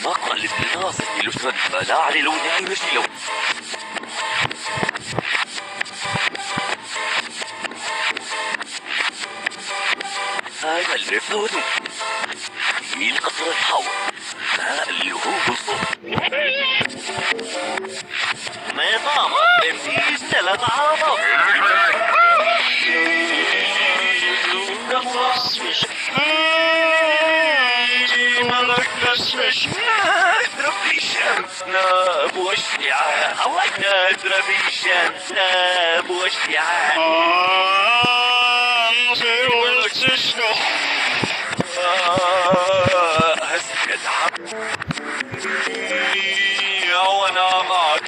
فقط للدراسة لسنا لا أعلن أي شيء. هذا الرفض في القصر الحور. ما طعم تنفيذ ثلاث عرض وانا معك